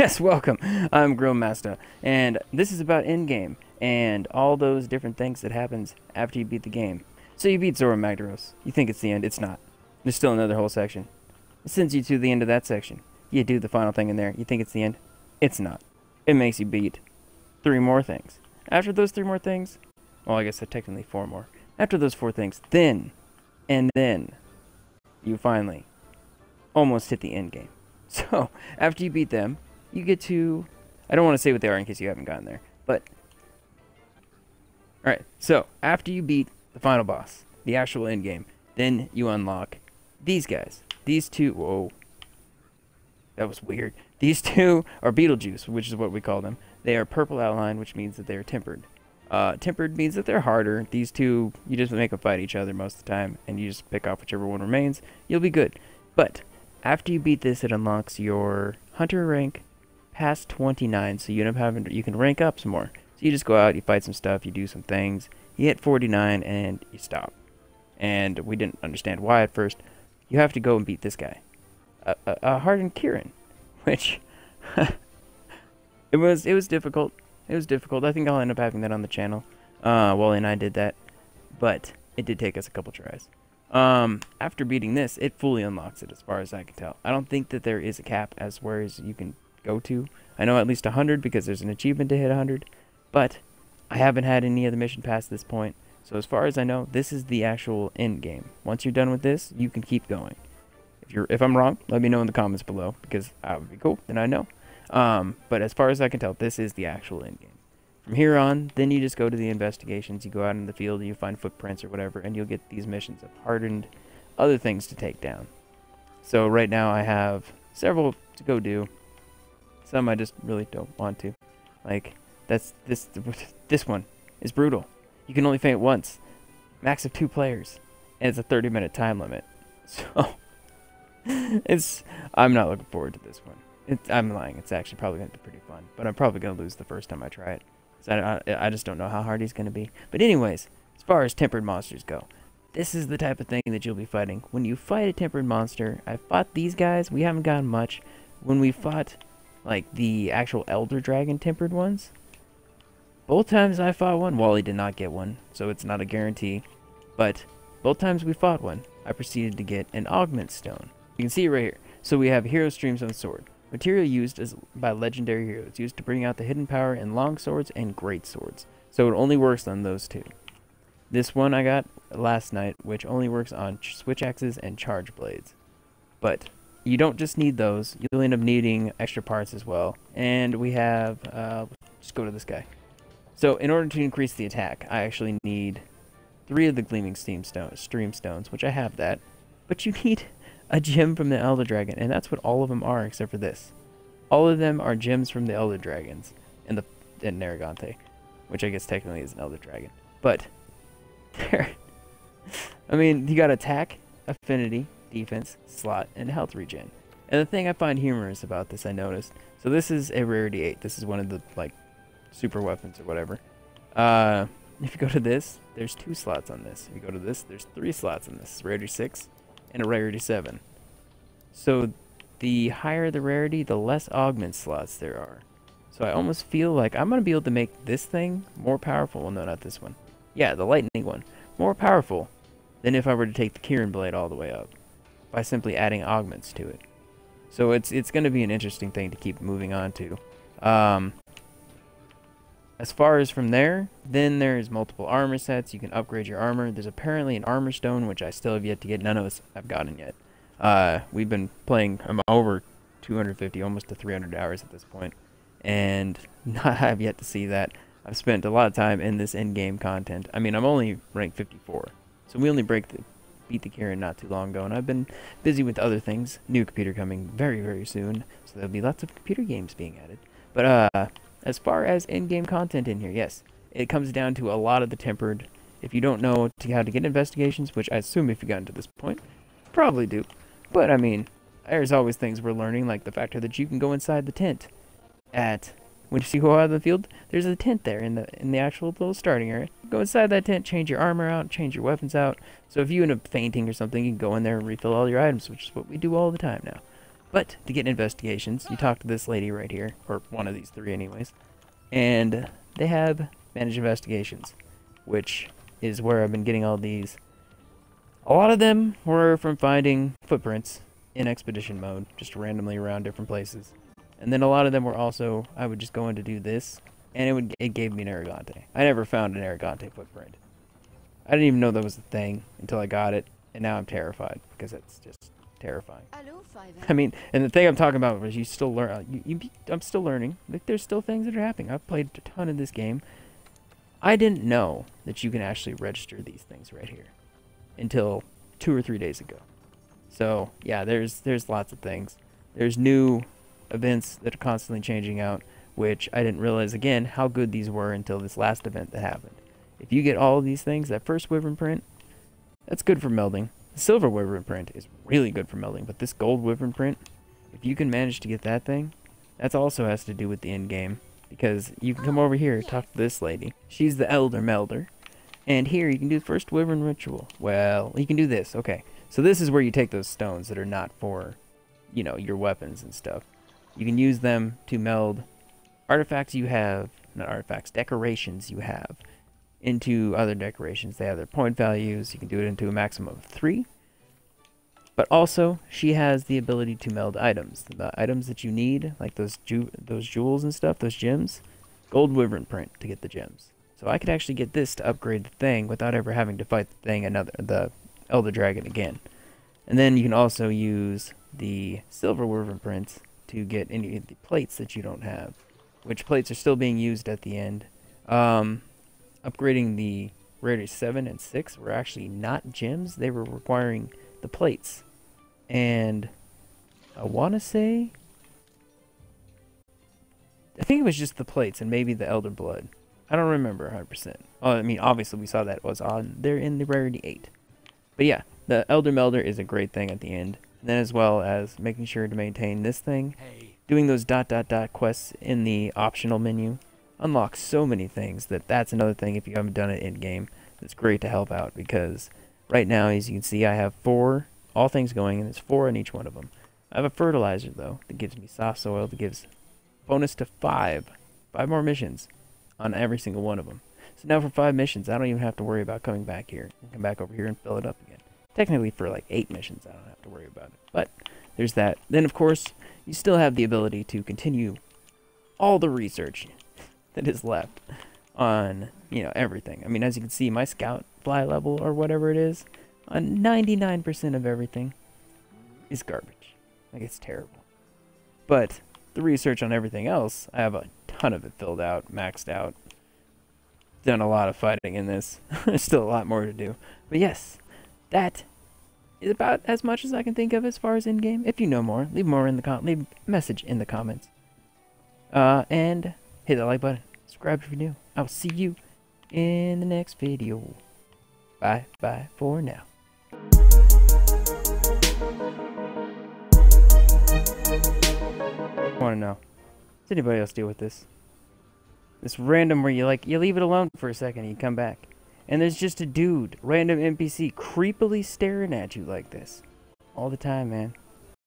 Yes, welcome. I'm Grill Master, and this is about endgame and all those different things that happens after you beat the game. So you beat Zora Magdaros. You think it's the end. It's not. There's still another whole section. It sends you to the end of that section. You do the final thing in there. You think it's the end. It's not. It makes you beat three more things. After those three more things, well, I guess technically four more. After those four things, then you finally almost hit the end game. So after you beat them, you get to, I don't want to say what they are in case you haven't gotten there, but alright, so after you beat the final boss, the actual end game, then you unlock these guys. These two, whoa, that was weird. These two are Beetlejuice, which is what we call them. They are purple outline, which means that they are tempered. Tempered means that they're harder. These two, you just make them fight each other most of the time, and you just pick off whichever one remains. You'll be good. But after you beat this, it unlocks your hunter rank past 29, so you end up having you can rank up some more. So you just go out, you fight some stuff, you do some things, you hit 49, and you stop. And we didn't understand why at first. You have to go and beat this guy, a hardened Kieran, which it was difficult. It was difficult. I think I'll end up having that on the channel. Wally and I did that, but it did take us a couple tries. After beating this, it fully unlocks it as far as I can tell. I don't think that there is a cap as far as you can go to. I know at least 100 because there's an achievement to hit 100, but I haven't had any other mission past this point. So as far as I know, this is the actual end game. Once you're done with this, you can keep going. If I'm wrong, let me know in the comments below because that would be cool. Then I know. But as far as I can tell, this is the actual end game. From here on, then you just go to the investigations. You go out in the field and you find footprints or whatever, and you'll get these missions of hardened other things to take down. So right now I have several to go do. Some I just really don't want to. Like this one is brutal. You can only faint once. Max of 2 players, and it's a 30-minute time limit. So I'm not looking forward to this one. I'm lying. It's actually probably going to be pretty fun, but I'm probably going to lose the first time I try it. So I just don't know how hard he's going to be. But anyways, as far as tempered monsters go, this is the type of thing that you'll be fighting. When you fight a tempered monster, I fought these guys. We haven't gotten much. When we fought like the actual Elder Dragon tempered ones, both times I fought one, Wally did not get one, so it's not a guarantee. But both times we fought one, I proceeded to get an augment stone. You can see it right here. So we have Hero Streamstone Sword. Material used by legendary heroes, used to bring out the hidden power in long swords and great swords. So it only works on those two. This one I got last night, which only works on switch axes and charge blades. But you don't just need those, you'll end up needing extra parts as well. And we have, just go to this guy. So in order to increase the attack, I actually need 3 of the Gleaming Stream Stones, which I have that. But you need a gem from the Elder Dragon, and that's what all of them are except for this. All of them are gems from the Elder Dragons and Narragante, which I guess technically is an Elder Dragon. But there, I mean, you got attack, affinity, defense, slot, and health regen. And the thing I find humorous about this, I noticed, so this is a rarity 8. This is one of the like super weapons or whatever. If you go to this, there's 2 slots on this. If you go to this, there's 3 slots on this. Rarity 6 and a rarity 7. So the higher the rarity, the less augment slots there are. So I almost feel like I'm going to be able to make this thing more powerful. Well, no, not this one. Yeah, the lightning one. More powerful than if I were to take the Kieran Blade all the way up by simply adding augments to it. So it's going to be an interesting thing to keep moving on to. As far as from there, then there's multiple armor sets. You can upgrade your armor. There's apparently an armor stone, which I still have yet to get. None of us have gotten yet. We've been playing, I'm over 250, almost to 300 hours at this point, and I have yet to see that. I've spent a lot of time in this end-game content. I mean, I'm only ranked 54, so we only beat the Kieran not too long ago, and I've been busy with other things. New computer coming very, very soon, so there'll be lots of computer games being added. But, as far as in-game content in here, yes, it comes down to a lot of the tempered. If you don't know how to get investigations, which I assume if you got to this point, probably do. But I mean, there's always things we're learning, like the factor that you can go inside the tent. When you go out of the field, there's a tent there in the actual little starting area. Go inside that tent, change your armor out, change your weapons out. So if you end up fainting or something, you can go in there and refill all your items, which is what we do all the time now. But to get investigations, you talk to this lady right here, or one of these three anyways, and they have managed investigations, which is where I've been getting all these. A lot of them were from finding footprints in expedition mode, just randomly around different places. And then a lot of them were also, I would just go in to do this, and it gave me an Aragante. I never found an Aragante footprint. I didn't even know that was a thing until I got it, and now I'm terrified, because it's just terrifying. I mean, and the thing I'm talking about is you still learn. I'm still learning. Like, there's still things that are happening. I've played a ton of this game. I didn't know that you can actually register these things right here until 2 or 3 days ago. So yeah, there's lots of things. There's new events that are constantly changing out, which I didn't realize again how good these were until this last event that happened. If you get all of these things, that first wyvern print, that's good for melding. The silver wyvern print is really good for melding, but this gold wyvern print, if you can manage to get that thing, that also has to do with the end game, because you can come over here, talk to this lady. She's the elder melder, and here you can do the first wyvern ritual. Well, you can do this. Okay, so this is where you take those stones that are not for, you know, your weapons and stuff. You can use them to meld artifacts you have, not artifacts, decorations you have, into other decorations. They have their point values. You can do it into a maximum of 3. But also, she has the ability to meld items. The items that you need, like those jewels and stuff, those gems, gold wyvern print to get the gems. So I could actually get this to upgrade the thing without ever having to fight the thing, the elder dragon again. And then you can also use the silver wyvern prints to get any of the plates that you don't have, which plates are still being used at the end. Upgrading the rarity 7 and 6 were actually not gems. They were requiring the plates. And I want to say, I think it was just the plates and maybe the elder blood. I don't remember 100%. Oh, I mean, obviously we saw that it was on there in the rarity 8. But yeah, the elder melder is a great thing at the end. And then as well as making sure to maintain this thing, doing those ... quests in the optional menu unlocks so many things that's another thing if you haven't done it in game that's great to help out, because right now, as you can see, I have 4 all things going, and there's 4 in each one of them. I have a fertilizer though that gives me soft soil, that gives bonus to 5 more missions on every single one of them. So now for 5 missions, I don't even have to worry about coming back here and come back over here and fill it up again. Technically for like 8 missions, I don't have to worry about it. But there's that. Then of course, you still have the ability to continue all the research that is left on, you know, everything. I mean, as you can see, my scout fly level or whatever it is, on 99% of everything is garbage. Like, it's terrible. But the research on everything else, I have a ton of it filled out, maxed out. Done a lot of fighting in this. There's still a lot more to do. But yes, that is about as much as I can think of as far as in-game. If you know more, leave a message in the comments. And hit that like button. Subscribe if you're new. I'll see you in the next video. Bye for now. I want to know, does anybody else deal with this? This random where you leave it alone for a second and you come back, and there's just a dude, random NPC, creepily staring at you like this all the time, man.